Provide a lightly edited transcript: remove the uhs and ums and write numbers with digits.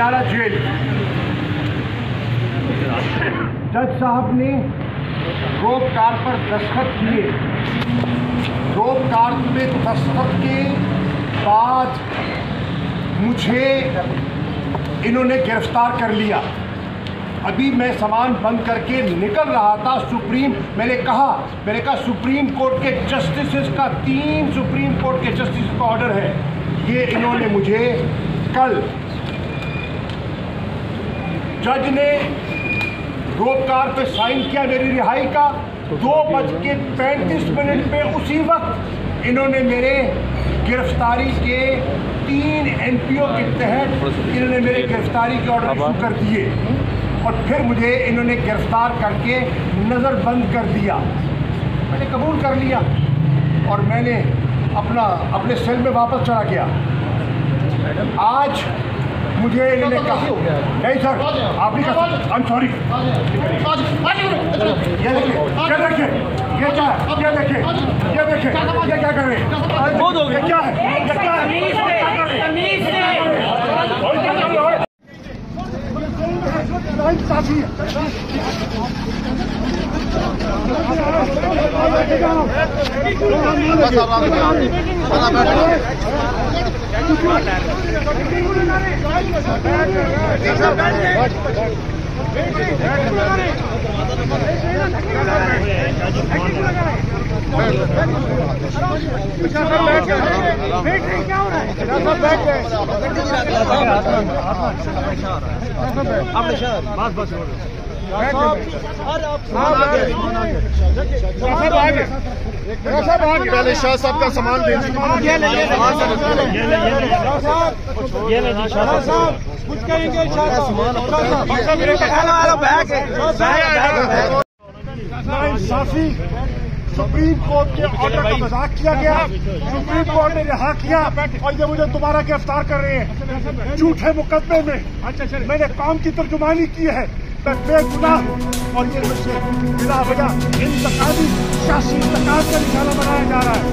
Patiala jail. जज साहब ने रोप कार्ड पर दस्तखत किए। रोप कार्ड पे दस्तखत के बाद मुझे इन्होंने गिरफ्तार कर लिया। अभी मैं सामान बंद करके निकल रहा था। मैंने कहा सुप्रीम कोर्ट के जस्टिसेस का 3 सुप्रीम कोर्ट के जस्टिस का ऑर्डर है। ये इन्होंने मुझे कल जज ने रोप कार्ड पे साइन किया मेरी रिहाई का। 2:35 पे उसी वक्त इन्होंने मेरे गिरफ्तारी के 3 NPO के तहत इन्होंने मेरे गिरफ्तारी के ऑर्डर इशू कर दिए और फिर मुझे इन्होंने गिरफ्तार करके नज़रबंद कर दिया। मैंने कबूल कर लिया और मैंने अपने सेल में वापस चला गया। आज मुझे इन्होंने कहा नहीं सर आप ही का आई एम सॉरी। ये देखिए ये देखिए ये क्या है, ये देखिए ये क्या कर रहे हैं, ये क्या है, ये क्या पहले शाह साहब का सामान दे कुछ कहेंगे इंसाफी सुप्रीम कोर्ट के ऑर्डर का मजाक किया गया। सुप्रीम कोर्ट ने रिहा किया और ये मुझे दोबारा गिरफ्तार कर रहे हैं झूठे मुकदमे में। मैंने कौम की तर्जुमानी की है, मैं बेगुनाह हूँ और ये मुझसे बिला वजह इंतकामी सियासी इंतकाम का निशाना बनाया जा रहा है।